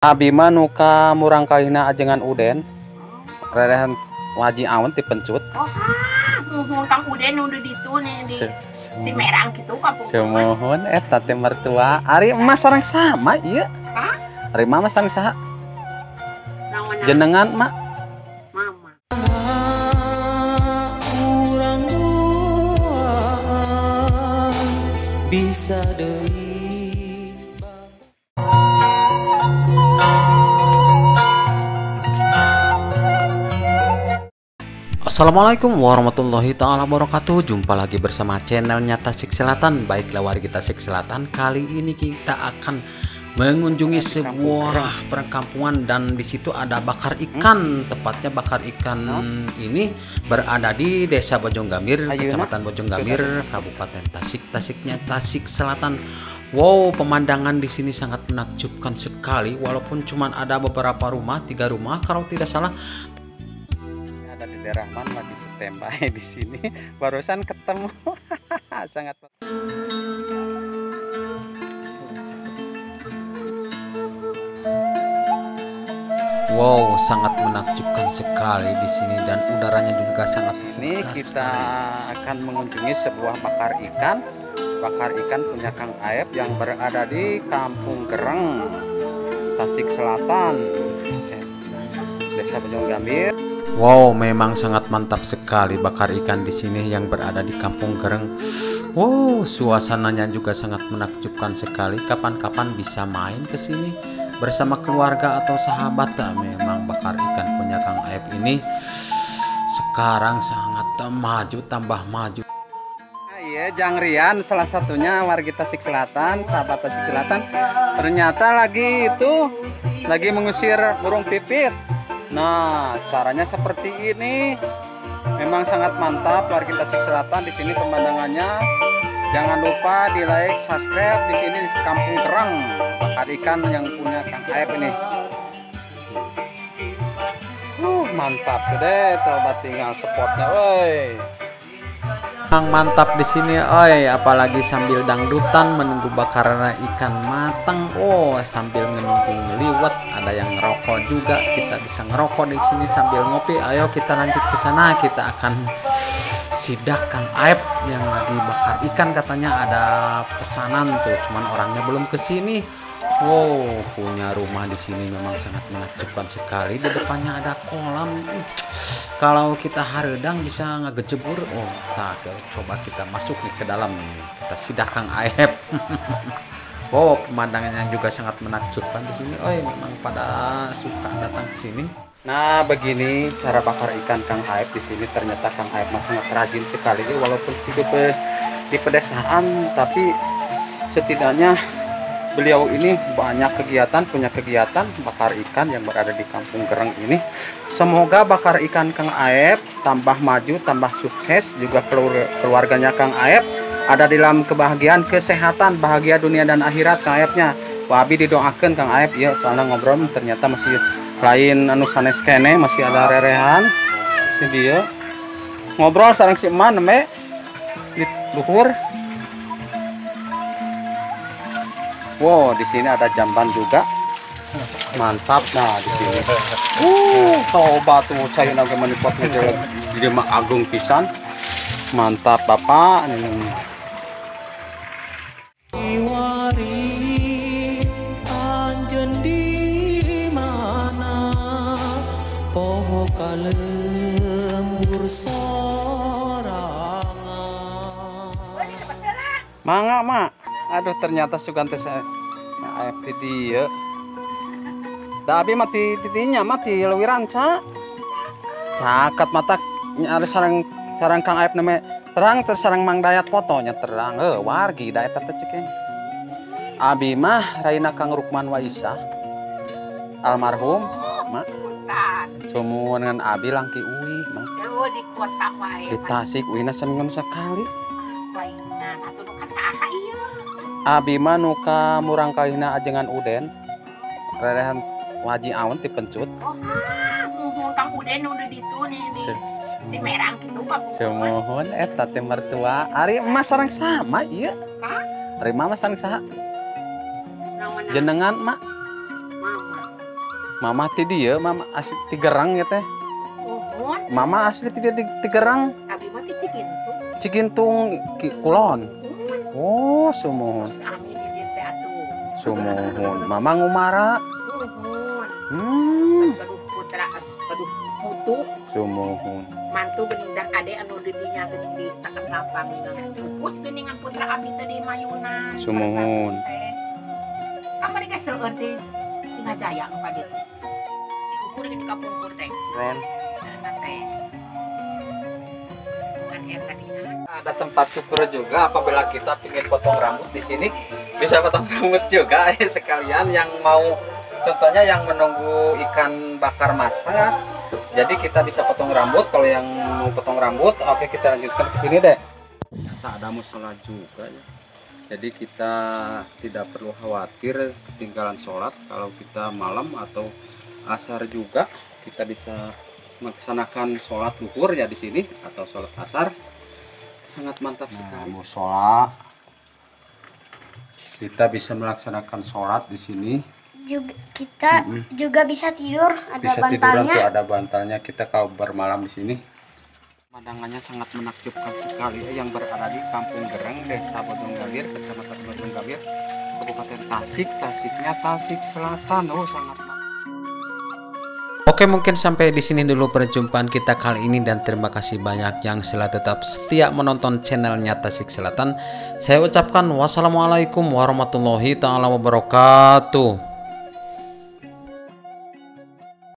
Abi mah nuka murang kalina ajengan Uden. Rerehan waji awan dipencut. Muhun Kang Uden udah ditu nih di Cimerang gitu kampung. Semohon eta teh mertua. Ari emas sareng sama ieu. Hah? Ari mah sareng saha? Naon Jenengan mak. mama. Urang bisa deui. Assalamualaikum warahmatullahi ta'ala wabarakatuh. Jumpa lagi bersama channelnya Tasik Selatan. Baiklah warga Tasik Selatan, kali ini kita akan mengunjungi sebuah perkampungan dan di situ ada bakar ikan. Tepatnya bakar ikan ini berada di Desa Bojonggambir, Kecamatan Bojonggambir, Kabupaten Tasiknya Tasik Selatan. Wow, pemandangan di sini sangat menakjubkan sekali. Walaupun cuma ada beberapa rumah, 3 rumah kalau tidak salah. Rahman lagi standby di sini, barusan ketemu. Sangat wow, sangat menakjubkan sekali di sini dan udaranya juga sangat ini segar kita sekali. akan mengunjungi sebuah bakar ikan punya Kang Aep yang berada di Kampung Gereng, Tasik Selatan, Desa Bojonggambir. Wow, memang sangat mantap sekali bakar ikan di sini yang berada di Kampung Gereng. Wow, suasananya juga sangat menakjubkan sekali. Kapan-kapan bisa main ke sini bersama keluarga atau sahabat. Memang bakar ikan punya Kang Aep ini sekarang sangat maju, tambah maju. Iya, Jang Rian salah satunya warga Tasik Selatan, sahabat Tasik Selatan. Ternyata lagi mengusir burung pipit. Nah, caranya seperti ini. Memang sangat mantap warga Tasik Selatan di sini pemandangannya. Jangan lupa di like, subscribe di sini di Kampung Gereng, bakar ikan yang punya Kang Aep ini. Mantap tuh deh, coba tinggal spotnya, woi. Mantap di sini, oi, apalagi sambil dangdutan menunggu bakaran ikan matang. Oh, sambil menunggu ngeliwat, ada yang ngerokok juga. Kita bisa ngerokok di sini sambil ngopi. Ayo kita lanjut ke sana. Kita akan sidak Kang Aep yang lagi bakar ikan, katanya ada pesanan tuh, cuman orangnya belum ke sini. Wow, punya rumah di sini memang sangat menakjubkan sekali. Di depannya ada kolam. Kalau kita haredang bisa ngegejebur. Oh, tak, coba kita masuk nih ke dalam. Kita sidak Kang Aep. Wow, pemandangannya juga sangat menakjubkan di sini. Oh, memang pada suka datang ke sini. Nah, begini cara bakar ikan Kang Aep di sini. Ternyata Kang Aep sangat rajin sekali, walaupun hidup di pedesaan, tapi setidaknya beliau ini banyak punya kegiatan bakar ikan yang berada di Kampung Gereng ini. Semoga bakar ikan Kang Aep tambah maju, tambah sukses, juga keluarganya Kang Aep ada dalam kebahagiaan, kesehatan, bahagia dunia dan akhirat Kang Aepnya. Wabi didoakan Kang Aep ya, soalnya ngobrol ternyata masih lain anu sanes kene, masih ada rerehan. Ini dia ngobrol sareng si eman me di luhur. Wow, di sini ada jamban juga. Mantap. Nah, di sini. Coba tuh cair lagi menipot di Mak Agung pisan. Mantap, Bapak. Iwari anjeun di mana poho kalembur sorangan. Mangga, Mak. Aduh, ternyata sugante saya Aep di dia. Da abi mati titinya mati lewiran ca. Caket mata nyari sarang Kang Aep name terang tersarang Mang Dayat fotonya terang. Wargi Dayat teh cek. Abi mah Raina Kang Rukman Waisa. Almarhum, Mak. Sumuan dengan abi langki uwi, Mak. Di kota wae. Di Tasik uwina seminggu sekali. Wainan atuh nu kasaha ieu? Abi mah nuka murang kalina ajengan Uden. Rerehan waji awan dipencut. Muhun Kang Uden udah ditu nih di Cimerang gitu kampung. Semohon eta teh mertua. Ari emas sareng sama ieu. Hah? Ari mah sareng saha? Naon Jenengan mak. mama. Mama ti dia, mama asli Tigerang ya teh. Uhun. Mama asli tidak di Tigerang. Abi mah ti Cigintung. Cigintung Kulon. Uhun. Oh, sumuhun. Terus ami di dieu teh atuh. Sumuhun. Mama ngumara. Uhun. Terus gaduh putra gaduh mutu Sumuhun. mantu geninjak ade anu di dinya geuning di caket lapang pupus geuningan putra abi teh di Mayunan. Sumuhun. Kamari geus seueur teh Singajaya nu ka ditu. Diukur di kapungkur teh. Ron. Eta teh. Bukan eta dina. Ada tempat syukur juga apabila kita ingin potong rambut di sini bisa potong rambut juga sekalian yang mau contohnya yang menunggu ikan bakar masak. Jadi kita bisa potong rambut kalau yang mau potong rambut. Oke, kita lanjutkan ke sini deh. Ternyata ada musola juga ya. Jadi kita tidak perlu khawatir ketinggalan sholat kalau kita malam atau asar juga kita bisa melaksanakan sholat zuhur ya di sini atau sholat asar. Sangat mantap sekali. Musola. Kita bisa melaksanakan sholat di sini. Juga kita juga bisa tidur, ada Bisa tiduran bantalnya. tuh, ada bantalnya. Kita kalau bermalam di sini. Pemandangannya sangat menakjubkan sekali yang berada di Kampung Gereng, Desa Bodonggalir, Kecamatan Bodonggalir, Kabupaten Tasik. Tasiknya Tasik Selatan. Oh, sangat. Oke, mungkin sampai di sini dulu perjumpaan kita kali ini dan terima kasih banyak yang selalu tetap setia menonton channelnya Tasik Selatan. Saya ucapkan wassalamualaikum warahmatullahi taala wabarakatuh.